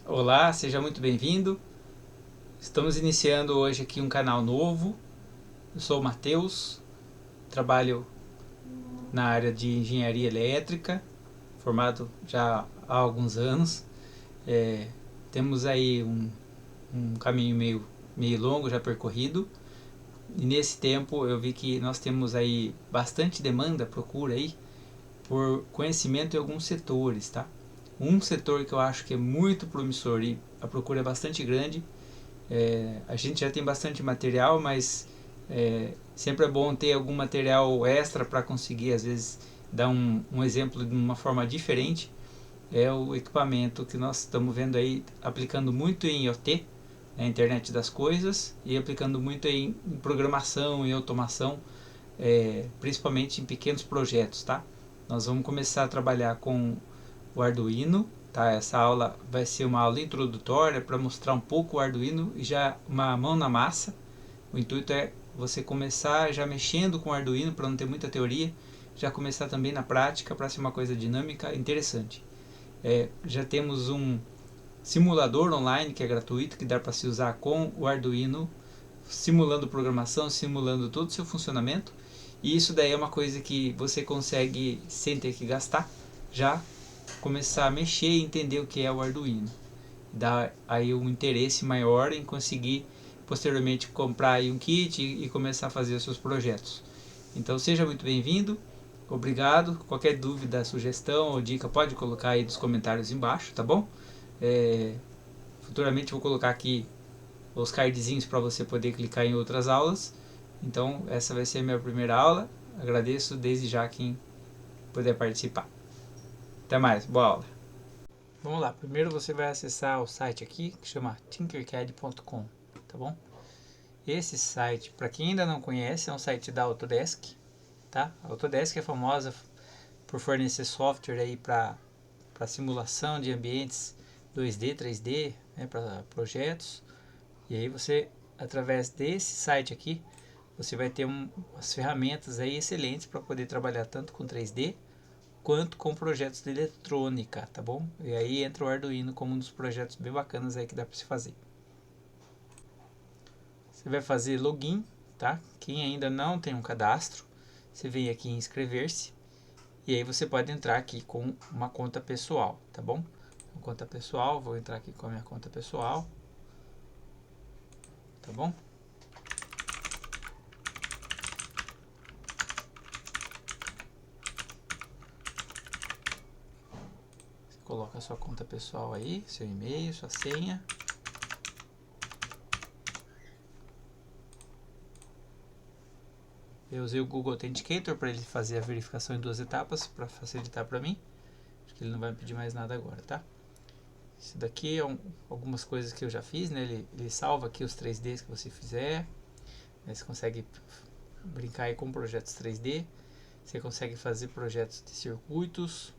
Olá, seja muito bem-vindo. Estamos iniciando hoje aqui um canal novo. Eu sou o Matheus, trabalho na área de engenharia elétrica, formado já há alguns anos. Temos aí um caminho meio longo já percorrido. E nesse tempo eu vi que nós temos aí bastante demanda, procura aí, por conhecimento em alguns setores, tá? Um setor que eu acho que é muito promissor e a procura é bastante grande. A gente já tem bastante material, mas sempre é bom ter algum material extra para conseguir, às vezes, dar um exemplo de uma forma diferente. É o equipamento que nós estamos vendo aí, aplicando muito em IoT, na internet das coisas, e aplicando muito em programação e automação, principalmente em pequenos projetos, tá? Nós vamos começar a trabalhar com o Arduino, tá? Essa aula vai ser uma aula introdutória para mostrar um pouco o Arduino e já uma mão na massa. O intuito é você começar já mexendo com o Arduino para não ter muita teoria, já começar também na prática para ser uma coisa dinâmica interessante. Já temos um simulador online que é gratuito, que dá para se usar com o Arduino, simulando programação, simulando todo o seu funcionamento. E isso daí é uma coisa que você consegue, sem ter que gastar, já começar a mexer e entender o que é o Arduino. Dá aí um interesse maior em conseguir posteriormente comprar aí um kit e começar a fazer os seus projetos. Então seja muito bem-vindo, obrigado. Qualquer dúvida, sugestão ou dica pode colocar aí nos comentários embaixo, tá bom? Futuramente vou colocar aqui os cardzinhos para você poder clicar em outras aulas. Então essa vai ser a minha primeira aula. Agradeço desde já quem puder participar. Até mais, boa aula. Vamos lá, primeiro você vai acessar o site aqui que chama tinkercad.com, tá bom? Esse site, para quem ainda não conhece, é um site da Autodesk, tá? A Autodesk é famosa por fornecer software aí para simulação de ambientes 2D, 3D, né, para projetos. E aí você, através desse site aqui, você vai ter umas ferramentas aí excelentes para poder trabalhar tanto com 3D quanto com projetos de eletrônica, tá bom? E aí entra o Arduino como um dos projetos bem bacanas aí que dá para se fazer. Você vai fazer login, tá? Quem ainda não tem um cadastro, você vem aqui em inscrever-se e aí você pode entrar aqui com uma conta pessoal, tá bom? Uma conta pessoal, vou entrar aqui com a minha conta pessoal, tá bom? Você coloca a sua conta pessoal aí, seu e-mail, sua senha. Eu usei o Google Authenticator para ele fazer a verificação em 2 etapas, para facilitar para mim. Acho que ele não vai me pedir mais nada agora, tá? Isso daqui é algumas coisas que eu já fiz, né? Ele salva aqui os 3Ds que você fizer. Né? Você consegue brincar aí com projetos 3D. Você consegue fazer projetos de circuitos,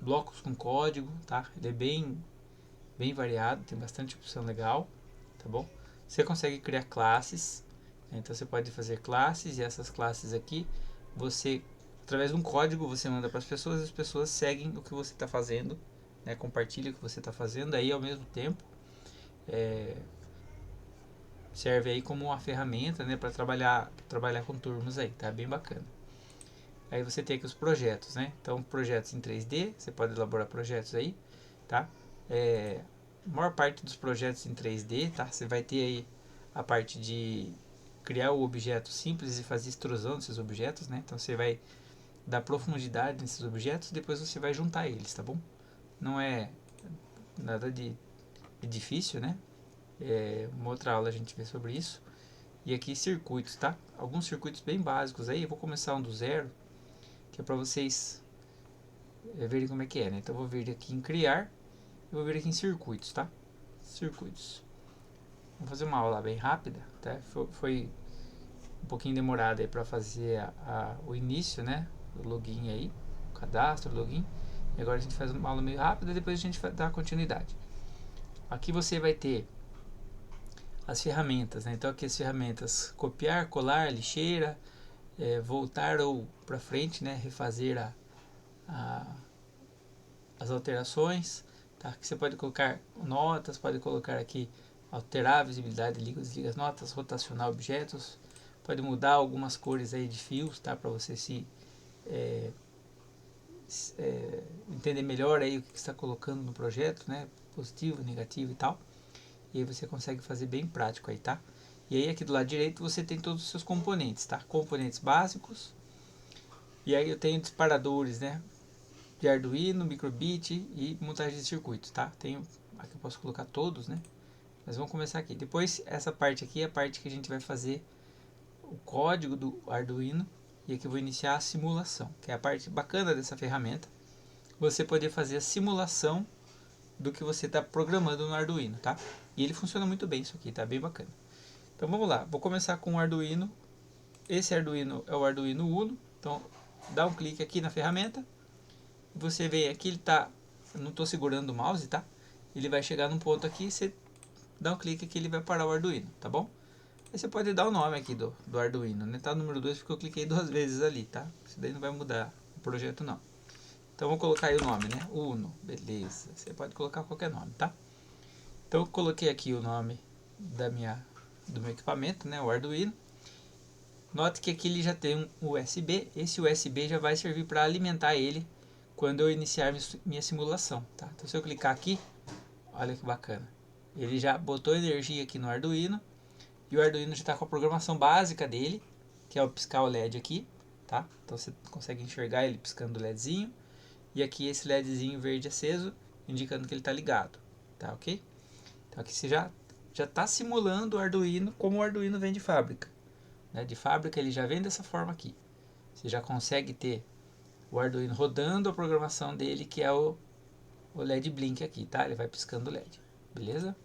blocos com código, tá? Ele é bem variado, tem bastante opção legal, tá bom? Você consegue criar classes, né? Então você pode fazer classes e essas classes aqui, você, através de um código, você manda para as pessoas seguem o que você está fazendo, né? Compartilha o que você está fazendo, aí ao mesmo tempo serve aí como uma ferramenta, né? Para trabalhar com turmas aí, tá? Bem bacana. Aí você tem aqui os projetos, né? Então, projetos em 3D, você pode elaborar projetos aí, tá? A maior parte dos projetos em 3D, tá? Você vai ter aí a parte de criar o objeto simples e fazer extrusão desses objetos, né? Então, você vai dar profundidade nesses objetos, depois você vai juntar eles, tá bom? Não é nada de difícil, né? Uma outra aula a gente vê sobre isso. E aqui circuitos, tá? Alguns circuitos bem básicos aí, eu vou começar um do zero, que é para vocês verem como é que é, né? Então eu vou vir aqui em criar e vou vir aqui em circuitos, tá? Circuitos. Vou fazer uma aula bem rápida, tá? Foi um pouquinho demorada aí para fazer o início, né? O login aí, o cadastro, o login. E agora a gente faz uma aula meio rápida, depois a gente vai dar continuidade. Aqui você vai ter as ferramentas, né? Então aqui as ferramentas copiar, colar, lixeira, voltar ou para frente, né? Refazer as alterações. tá? Aqui você pode colocar notas, pode colocar aqui alterar a visibilidade, liga, desliga as notas, rotacionar objetos, pode mudar algumas cores aí de fios, tá? Para você entender melhor aí o que está colocando no projeto, né? Positivo, negativo e tal. E aí você consegue fazer bem prático aí, tá? E aí aqui do lado direito você tem todos os seus componentes, tá? Componentes básicos. E aí eu tenho disparadores, né? De Arduino, microbit e montagem de circuitos, tá? Tenho, aqui eu posso colocar todos, né? Mas vamos começar aqui. Depois essa parte aqui é a parte que a gente vai fazer o código do Arduino. E aqui eu vou iniciar a simulação, que é a parte bacana dessa ferramenta. Você poder fazer a simulação do que você está programando no Arduino, tá? E ele funciona muito bem isso aqui, tá? Bem bacana. Então vamos lá, vou começar com o Arduino. Esse Arduino é o Arduino Uno. Então dá um clique aqui na ferramenta. Você vê aqui, ele tá, eu não estou segurando o mouse, tá? Ele vai chegar num ponto aqui, você dá um clique aqui, ele vai parar o Arduino, tá bom? Aí você pode dar o nome aqui do Arduino, né? Tá o número 2 porque eu cliquei 2 vezes ali, tá? Isso daí não vai mudar o projeto não. Então vou colocar aí o nome, né? Uno, beleza. Você pode colocar qualquer nome, tá? Então eu coloquei aqui o nome do meu equipamento, né? O Arduino. Note que aqui ele já tem um USB. Esse USB já vai servir para alimentar ele quando eu iniciar minha simulação, tá? Então se eu clicar aqui, olha que bacana. Ele já botou energia aqui no Arduino. E o Arduino já está com a programação básica dele, que é o piscar o LED aqui, tá? Então você consegue enxergar ele piscando o LEDzinho. E aqui esse LEDzinho verde aceso, indicando que ele está ligado, tá ok? Então aqui você já está simulando o Arduino como o Arduino vem de fábrica, né? De fábrica ele já vem dessa forma aqui. Você já consegue ter o Arduino rodando a programação dele, que é o LED Blink aqui, tá? Ele vai piscando o LED, beleza?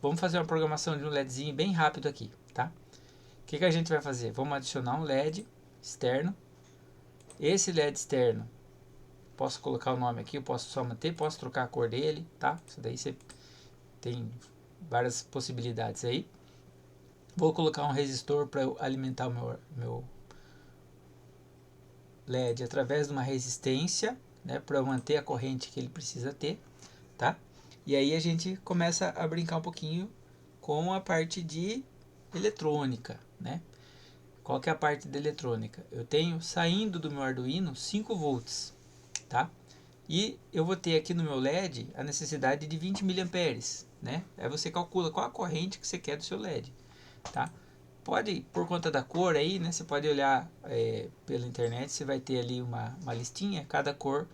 Vamos fazer uma programação de um LEDzinho bem rápido aqui, tá? O que a gente vai fazer? Vamos adicionar um LED externo. Esse LED externo, posso colocar o nome aqui, eu posso só manter, posso trocar a cor dele, tá? Isso daí você tem várias possibilidades aí. Vou colocar um resistor para alimentar o meu LED através de uma resistência, né? Para manter a corrente que ele precisa ter, tá? E aí a gente começa a brincar um pouquinho com a parte de eletrônica, né? Qual que é a parte da eletrônica? Eu tenho saindo do meu Arduino 5 volts, tá? E eu vou ter aqui no meu LED a necessidade de 20 mA, né? Aí você calcula qual a corrente que você quer do seu LED, tá? Pode, por conta da cor aí, né? Você pode olhar pela internet, você vai ter ali uma listinha, cada cor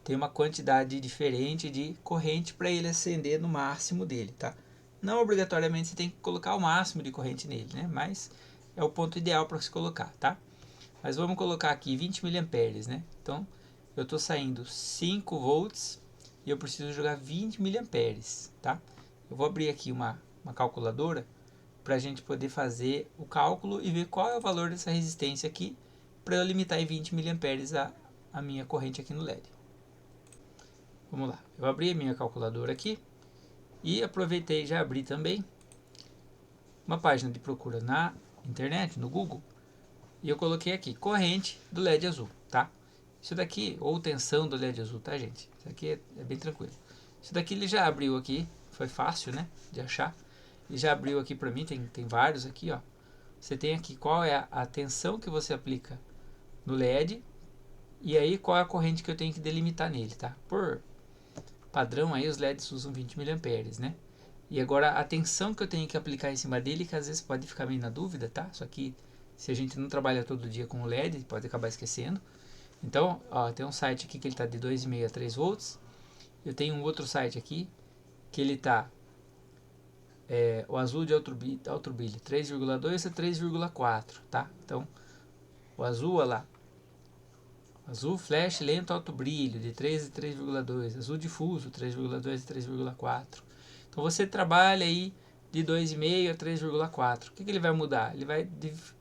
tem uma quantidade diferente de corrente para ele acender no máximo dele, tá? Não obrigatoriamente você tem que colocar o máximo de corrente nele, né? Mas é o ponto ideal para se colocar, tá? Mas vamos colocar aqui 20 mA, né? Então, eu estou saindo 5 volts e eu preciso jogar 20 mA, tá? Eu vou abrir aqui uma calculadora para a gente poder fazer o cálculo e ver qual é o valor dessa resistência aqui para eu limitar em 20 mA a minha corrente aqui no LED. Vamos lá, eu abri a minha calculadora aqui e aproveitei e já abri também uma página de procura na internet, no Google, e eu coloquei aqui corrente do LED azul, tá? Isso daqui, ou tensão do LED azul, tá, gente? Isso aqui é bem tranquilo. Isso daqui ele já abriu aqui, foi fácil, né, de achar. Ele já abriu aqui para mim, tem vários aqui, ó. Você tem aqui qual é a tensão que você aplica no LED e aí qual é a corrente que eu tenho que delimitar nele, tá? Por padrão aí os LEDs usam 20 mA, né? E agora a tensão que eu tenho que aplicar em cima dele, que às vezes pode ficar meio na dúvida, tá? Só que se a gente não trabalha todo dia com o LED, pode acabar esquecendo. Então, ó, tem um site aqui que ele tá de 2,5 a 3 volts. Eu tenho um outro site aqui que ele tá o azul de alto brilho 3,2 a 3,4, tá? Então, o azul, olha lá, azul flash lento alto brilho de 3 a 3,2, azul difuso 3,2 a 3,4. Então você trabalha aí de 2,5 a 3,4. O que ele vai mudar? Ele vai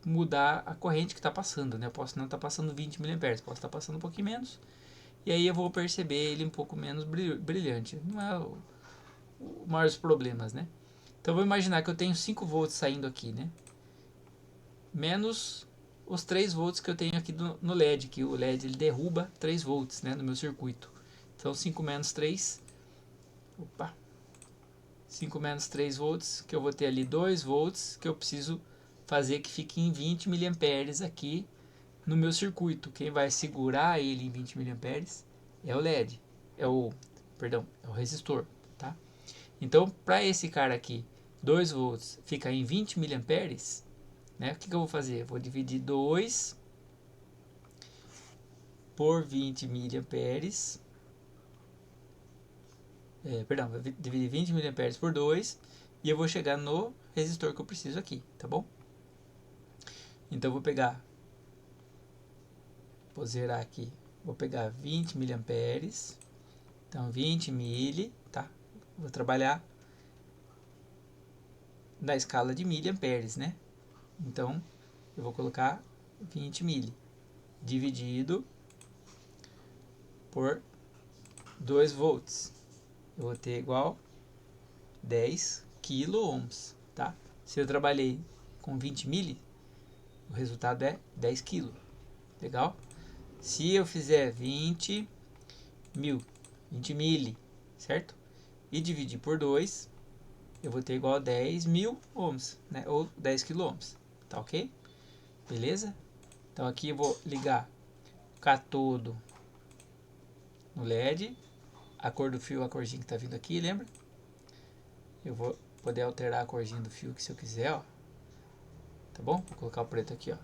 mudar a corrente que está passando, né? Eu posso não estar passando 20 mA, posso estar passando um pouquinho menos. E aí eu vou perceber ele um pouco menos brilhante. Não é o maior dos problemas, né? Então eu vou imaginar que eu tenho 5 volts saindo aqui, né? Menos os 3 volts que eu tenho aqui no LED, que o LED ele derruba 3 volts, né, no meu circuito. Então 5 menos 3 Opa. 5 menos 3 volts, que eu vou ter ali 2 volts, que eu preciso fazer que fique em 20 miliamperes aqui no meu circuito. Quem vai segurar ele em 20 miliamperes é o LED, é o resistor, tá? Então, para esse cara aqui, 2 volts fica em 20 miliamperes, né? O que eu vou fazer? Eu vou dividir 2 por 20 miliamperes. Vou dividir 20 miliamperes por 2 e eu vou chegar no resistor que eu preciso aqui, tá bom? Então eu vou zerar aqui, vou pegar 20 miliamperes, então 20 mili, tá? Vou trabalhar na escala de miliamperes, né? Então eu vou colocar 20 mili dividido por 2 volts. Eu vou ter igual 10 kilo ohms, tá? Se eu trabalhei com 20 mili, o resultado é 10 kg. Legal? Se eu fizer 20 mili, certo? E dividir por 2, eu vou ter igual a 10 mil ohms, né? Ou 10 kilo ohms, tá ok? Beleza? Então aqui eu vou ligar o catodo no LED, a cor do fio, a corzinha que tá vindo aqui, lembra? Eu vou poder alterar a corzinha do fio que se eu quiser, ó. Tá bom? Vou colocar o preto aqui, ó.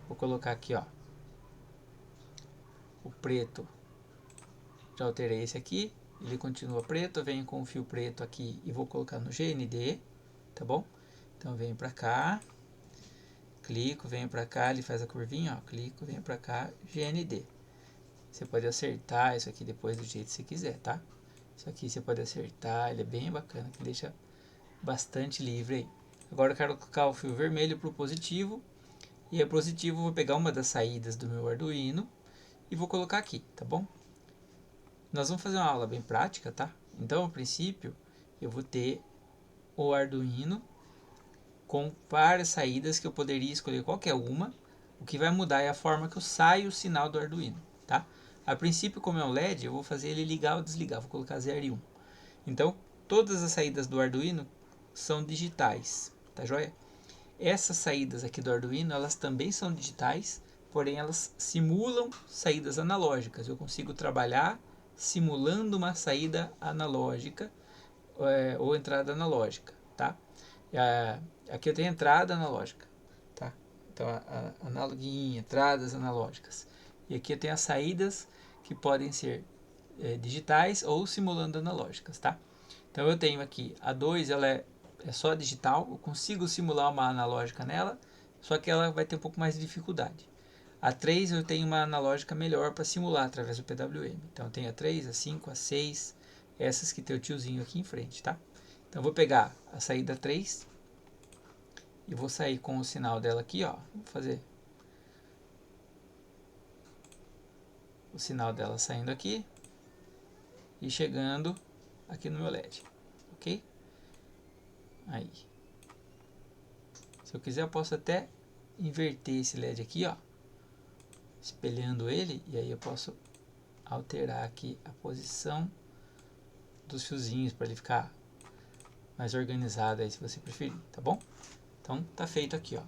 Vou colocar aqui, ó, o preto. Já alterei esse aqui, ele continua preto. Eu venho com o fio preto aqui e vou colocar no GND, tá bom? Então eu venho pra cá, clico, venho pra cá, ele faz a curvinha, ó, clico, venho pra cá, GND. Você pode acertar isso aqui depois do jeito que você quiser, tá? Isso aqui você pode acertar, ele é bem bacana, que deixa bastante livre aí. Agora eu quero colocar o fio vermelho pro positivo, e é positivo, vou pegar uma das saídas do meu Arduino e vou colocar aqui, tá bom? Nós vamos fazer uma aula bem prática, tá? Então, a princípio, eu vou ter o Arduino com várias saídas que eu poderia escolher qualquer uma. O que vai mudar é a forma que eu saio o sinal do Arduino, tá? A princípio, como é um LED, eu vou fazer ele ligar ou desligar. Vou colocar 0 e 1. Então, todas as saídas do Arduino são digitais, tá joia? Essas saídas aqui do Arduino, elas também são digitais, porém elas simulam saídas analógicas. Eu consigo trabalhar simulando uma saída analógica ou entrada analógica, tá? Aqui eu tenho entrada analógica, tá? Então a analoguinha, entradas analógicas. E aqui eu tenho as saídas que podem ser digitais ou simulando analógicas, tá? Então eu tenho aqui a 2, ela é só digital, eu consigo simular uma analógica nela, só que ela vai ter um pouco mais de dificuldade. A 3 eu tenho uma analógica melhor para simular através do PWM. Então eu tenho a 3, a 5, a 6, essas que tem o tiozinho aqui em frente, tá? Então eu vou pegar a saída 3 e vou sair com o sinal dela aqui, ó. Vou fazer o sinal dela saindo aqui e chegando aqui no meu LED, ok? Aí. Se eu quiser eu posso até inverter esse LED aqui, ó, espelhando ele, e aí eu posso alterar aqui a posição dos fiozinhos para ele ficar mais organizado aí, se você preferir, tá bom? Então tá feito aqui, ó.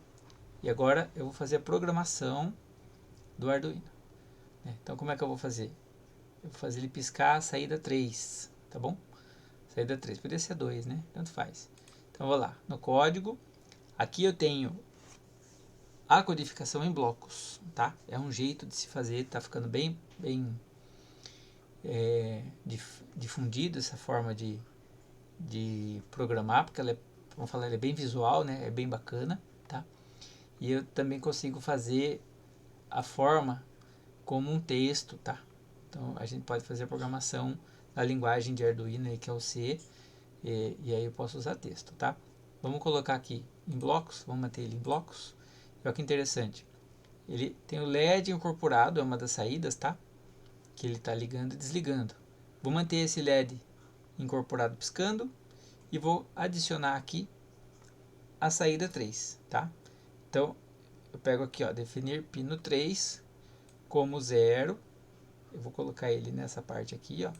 E agora eu vou fazer a programação do Arduino, né? Então como é que eu vou fazer? Eu vou fazer ele piscar a saída 3, tá bom? Saída 3, poderia ser 2, né? Tanto faz. Então eu vou lá, no código, aqui eu tenho a codificação em blocos, tá? É um jeito de se fazer, tá ficando bem difundido essa forma de programar, porque ela é, vamos falar, ela é bem visual, né? É bem bacana, tá? E eu também consigo fazer a forma como um texto, tá? Então a gente pode fazer a programação na linguagem de Arduino aí, que é o C, e aí eu posso usar texto, tá? Vamos colocar aqui em blocos, vamos manter ele em blocos. Olha que interessante. Ele tem o LED incorporado, é uma das saídas, tá? Que ele está ligando e desligando. Vou manter esse LED incorporado piscando e vou adicionar aqui a saída 3, tá? Então, eu pego aqui, ó, definir pino 3 como 0. Eu vou colocar ele nessa parte aqui, ó,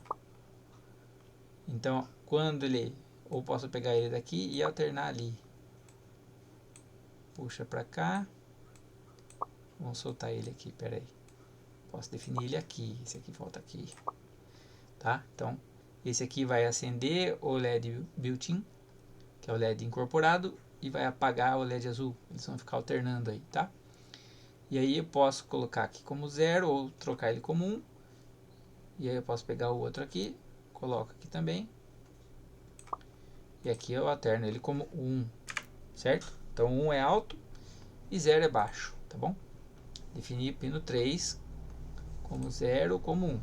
em Então, quando ele... Ou posso pegar ele daqui e alternar ali. Puxa pra cá. Vamos soltar ele aqui, pera aí. Posso definir ele aqui. Esse aqui volta aqui. Tá? Então, esse aqui vai acender o LED built-in, que é o LED incorporado, e vai apagar o LED azul. Eles vão ficar alternando aí, tá? E aí eu posso colocar aqui como 0 ou trocar ele como 1. E aí eu posso pegar o outro aqui, coloco aqui também. E aqui eu alterno ele como 1, certo? Então 1 é alto e 0 é baixo, tá bom? Definir pino 3 como 0 ou como 1.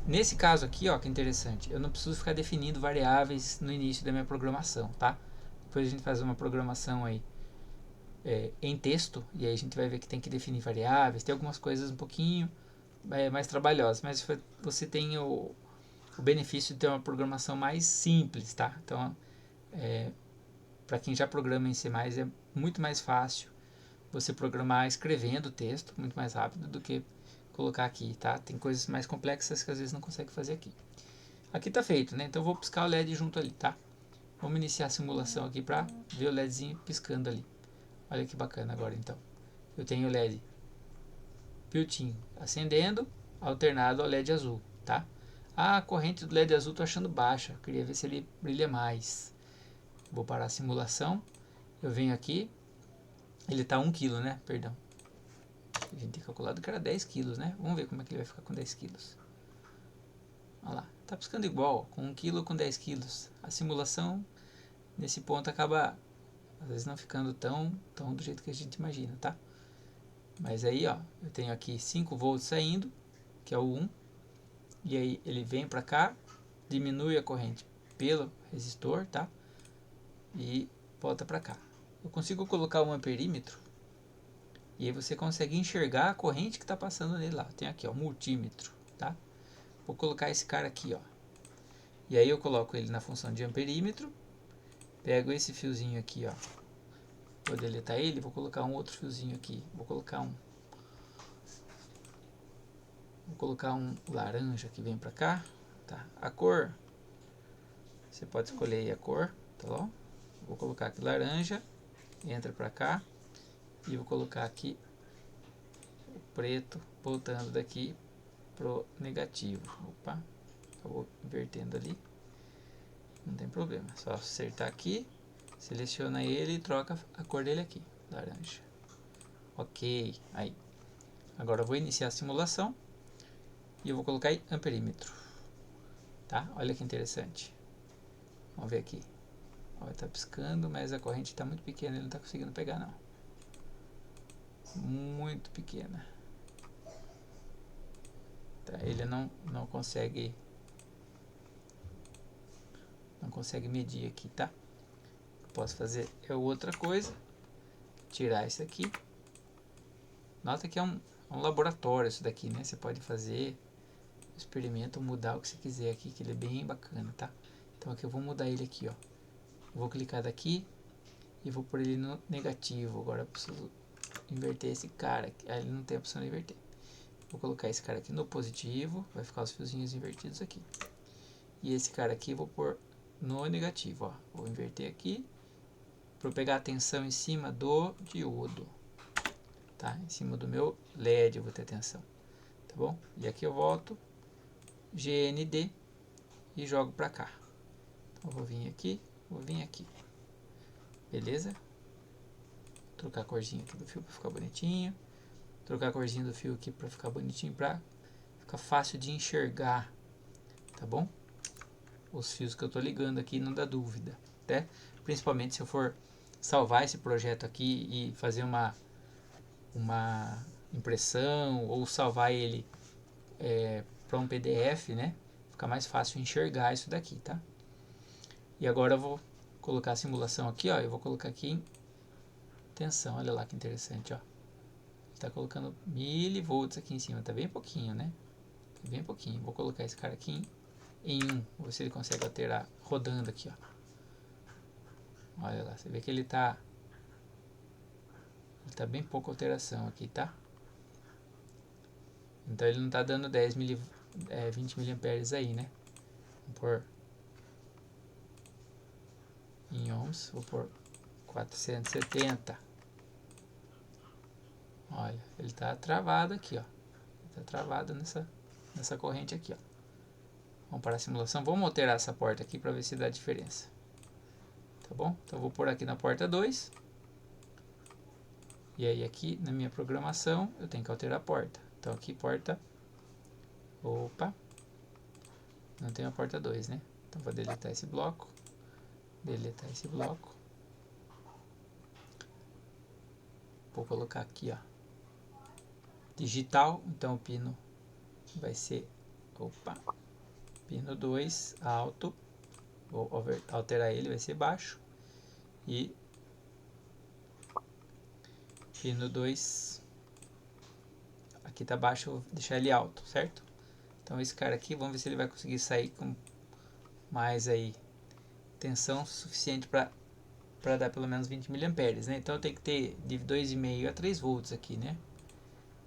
Nesse caso aqui, ó, que interessante, eu não preciso ficar definindo variáveis no início da minha programação, tá? Depois a gente faz uma programação aí em texto, e aí a gente vai ver que tem que definir variáveis, tem algumas coisas um pouquinho mais trabalhosas, mas você tem o benefício de ter uma programação mais simples, tá? Então, para quem já programa em C+, é muito mais fácil você programar escrevendo o texto, muito mais rápido do que colocar aqui, tá? Tem coisas mais complexas que às vezes não consegue fazer aqui. Aqui tá feito, né? Então eu vou piscar o LED junto ali, tá? Vamos iniciar a simulação aqui para ver o LEDzinho piscando ali. Olha que bacana agora, então. Eu tenho o LED built-in acendendo, alternado ao LED azul, tá? A corrente do LED azul tô achando baixa, queria ver se ele brilha mais. Vou parar a simulação, eu venho aqui, ele tá 1 kg, né? Perdão. A gente tinha calculado que era 10 kg, né? Vamos ver como é que ele vai ficar com 10 kg. Olha lá, tá piscando igual, com 1 kg com 10 kg. A simulação, nesse ponto, acaba, às vezes, não ficando tão do jeito que a gente imagina, tá? Mas aí, ó, eu tenho aqui 5 volts saindo, que é o 1. E aí ele vem pra cá, diminui a corrente pelo resistor, tá? E volta pra cá. Eu consigo colocar um amperímetro e aí você consegue enxergar a corrente que está passando nele lá. Tem aqui, ó, multímetro, tá? Vou colocar esse cara aqui, ó. E aí eu coloco ele na função de amperímetro, pego esse fiozinho aqui, ó. Vou deletar ele, vou colocar um outro fiozinho aqui. Vou colocar um laranja que vem pra cá, tá? A cor, você pode escolher aí a cor, tá bom? Vou colocar aqui laranja, entra pra cá e vou colocar aqui o preto, voltando daqui pro negativo. Opa, acabou invertendo ali, não tem problema, só acertar aqui, seleciona ele e troca a cor dele aqui, laranja. Ok, aí. Agora eu vou iniciar a simulação e eu vou colocar aí amperímetro, tá? Olha que interessante. Vamos ver aqui. Olha, tá piscando, mas a corrente está muito pequena, ele não está conseguindo pegar não. Muito pequena. Tá, ele não consegue medir aqui, tá? O que eu posso fazer é outra coisa. Tirar isso aqui. Nota que é um laboratório isso daqui, né? Você pode fazer experimento, mudar o que você quiser aqui, que ele é bem bacana, tá? Então aqui eu vou mudar ele aqui, ó. Vou clicar daqui e vou pôr ele no negativo. Agora eu preciso inverter esse cara aqui. Ah, ele não tem a opção de inverter. Vou colocar esse cara aqui no positivo, vai ficar os fiozinhos invertidos aqui. E esse cara aqui eu vou pôr no negativo, ó. Vou inverter aqui para eu pegar a tensão em cima do diodo, tá? Em cima do meu LED eu vou ter tensão, tá bom? E aqui eu volto, GND e jogo para cá. Então eu vou vir aqui, beleza? Trocar a corzinha aqui do fio para ficar bonitinho. Trocar a corzinha do fio aqui para ficar bonitinho, para ficar fácil de enxergar, tá bom? Os fios que eu tô ligando aqui, não dá dúvida, né? Principalmente se eu for salvar esse projeto aqui e fazer uma impressão ou salvar ele para um PDF, né? Fica mais fácil enxergar isso daqui, tá? E agora eu vou colocar a simulação aqui, ó. Eu vou colocar aqui em tensão, olha lá que interessante, ó. Está colocando milivolts aqui em cima, tá bem pouquinho, né? Tá bem pouquinho. Vou colocar esse cara aqui em 1, vou ver se ele consegue alterar rodando aqui, ó. Olha lá, você vê que ele tá bem pouca alteração aqui, tá? Então ele não tá dando 20 miliamperes aí, né? Vamos pôr em ohms, vou por 470. Olha, ele está travado aqui, ó. Está travado nessa corrente aqui, ó. Vamos para a simulação. Vamos alterar essa porta aqui para ver se dá diferença. Tá bom? Então vou pôr aqui na porta 2. E aí aqui na minha programação eu tenho que alterar a porta. Então aqui porta... Opa! Não tem a porta 2, né? Então vou deletar esse bloco. Deletar esse bloco. Vou colocar aqui, ó. Digital. Então o pino vai ser... Opa! Pino 2 alto. Vou alterar ele, vai ser baixo. E pino 2 aqui tá baixo, eu vou deixar ele alto, certo? Então esse cara aqui, vamos ver se ele vai conseguir sair com mais aí tensão suficiente para dar pelo menos 20 mA, né? Então eu tenho que ter de 2,5 a 3 volts aqui, né?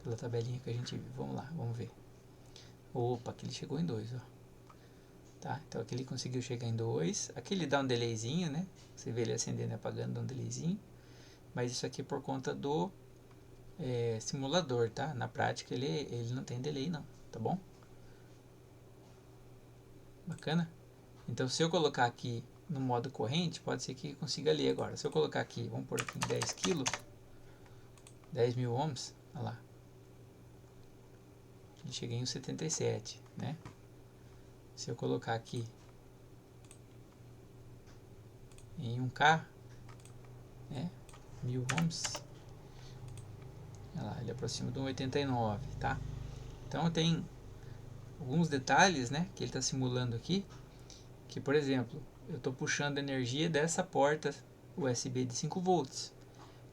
Pela tabelinha que a gente viu. Vamos lá, vamos ver. Opa, aqui ele chegou em 2, ó. Tá, então aqui ele conseguiu chegar em 2. Aqui ele dá um delayzinho, né? Você vê ele acendendo e apagando, dá um delayzinho. Mas isso aqui é por conta do simulador, tá? Na prática ele não tem delay não, tá bom? Bacana? Então se eu colocar aqui no modo corrente, pode ser que consiga ler agora. Se eu colocar aqui, vamos pôr aqui em 10 kg, 10 mil ohms, olha lá. Ele chega em 77, né? Se eu colocar aqui em 1K, né? 1000 ohms, olha lá, ele aproxima de 1,89, tá? Então tem alguns detalhes, né, que ele está simulando aqui, que por exemplo, eu estou puxando energia dessa porta USB de 5 volts,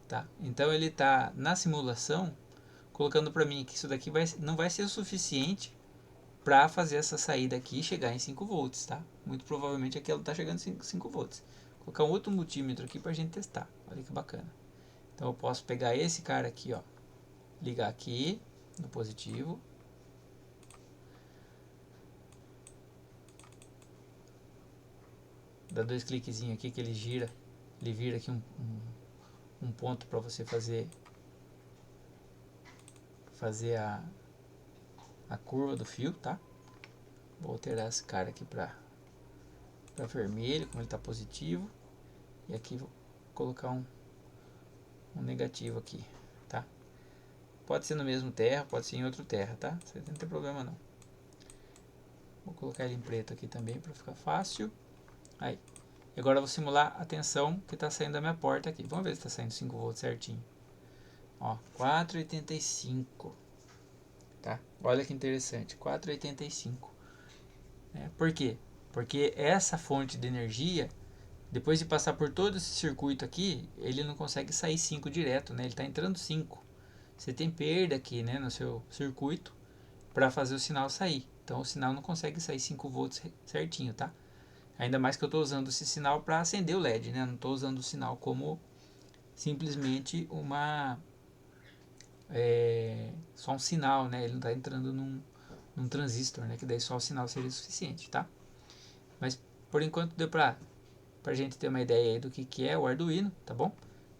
tá? Então ele está na simulação colocando para mim que isso daqui não vai ser o suficiente para fazer essa saída aqui e chegar em 5 volts, tá? Muito provavelmente aqui ela está chegando em 5 volts. Vou colocar um outro multímetro aqui para a gente testar. Olha que bacana. Então eu posso pegar esse cara aqui, ó, ligar aqui no positivo. Dá 2 cliquezinhos aqui que ele gira. Ele vira aqui um ponto para você fazer a curva do fio, tá? Vou alterar esse cara aqui para vermelho, como ele está positivo. E aqui vou colocar um negativo aqui, tá? Pode ser no mesmo terra, pode ser em outro terra, tá? Isso não tem problema não. Vou colocar ele em preto aqui também para ficar fácil. Aí. E agora eu vou simular a tensão que está saindo da minha porta aqui. Vamos ver se está saindo 5 volts certinho. Ó, 4,85. Tá? Olha que interessante, 4,85. Por quê? Porque essa fonte de energia, depois de passar por todo esse circuito aqui, ele não consegue sair 5 direto, né? Ele está entrando 5. Você tem perda aqui, né, no seu circuito para fazer o sinal sair. Então o sinal não consegue sair 5 volts certinho, tá? Ainda mais que eu estou usando esse sinal para acender o LED, né? Não estou usando o sinal como simplesmente só um sinal, né? Ele não está entrando num transistor, né? Que daí só o sinal seria suficiente, tá? Mas por enquanto deu pra gente ter uma ideia aí do que é o Arduino, tá bom?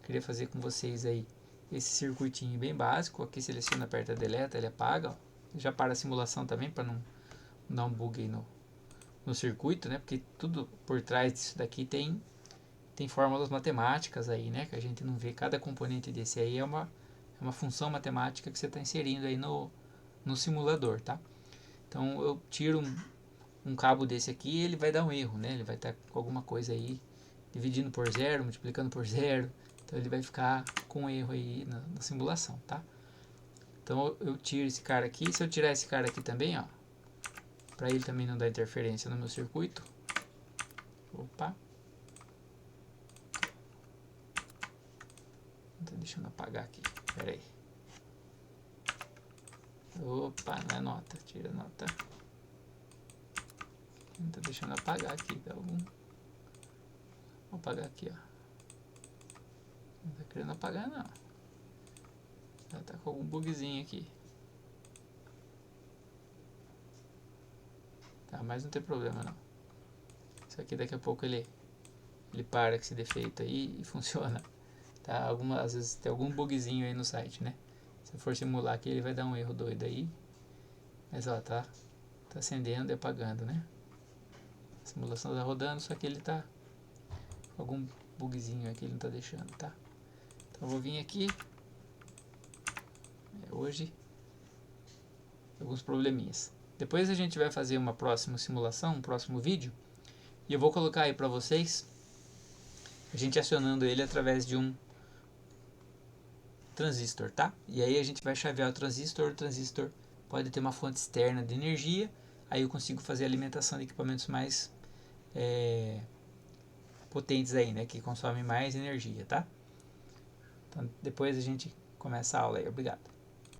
Queria fazer com vocês aí esse circuitinho bem básico. Aqui seleciona, aperta deleta, ele apaga, ó. Já para a simulação também, para não dar um bug aí no circuito, né? Porque tudo por trás disso daqui tem fórmulas matemáticas aí, né? Que a gente não vê. Cada componente desse aí é uma função matemática que você está inserindo aí no simulador, tá? Então eu tiro um cabo desse aqui, ele vai dar um erro, né? Ele vai estar com alguma coisa aí dividindo por zero, multiplicando por zero. Então ele vai ficar com um erro aí na simulação, tá? Então eu tiro esse cara aqui. Se eu tirar esse cara aqui também, ó, para ele também não dar interferência no meu circuito. Opa. Tô deixando apagar aqui. Pera aí. Opa, não é nota. Tira a nota. Não tô deixando apagar aqui. Dá algum... Vou apagar aqui, ó. Não tá querendo apagar, não. Já tá com algum bugzinho aqui. Tá, mas não tem problema, não. Isso aqui daqui a pouco ele ele para com esse defeito aí e funciona. Tá? Às vezes tem algum bugzinho aí no site, né? Se eu for simular aqui, ele vai dar um erro doido aí. Mas ó, tá acendendo e apagando, né? A simulação tá rodando, só que ele tá algum bugzinho aqui, ele não tá deixando, tá? Então eu vou vir aqui. Hoje alguns probleminhas. Depois a gente vai fazer uma próxima simulação, um próximo vídeo, e eu vou colocar aí pra vocês a gente acionando ele através de um transistor, tá? E aí a gente vai chavear o transistor pode ter uma fonte externa de energia, aí eu consigo fazer a alimentação de equipamentos mais potentes aí, né? Que consomem mais energia, tá? Então depois a gente começa a aula aí. Obrigado.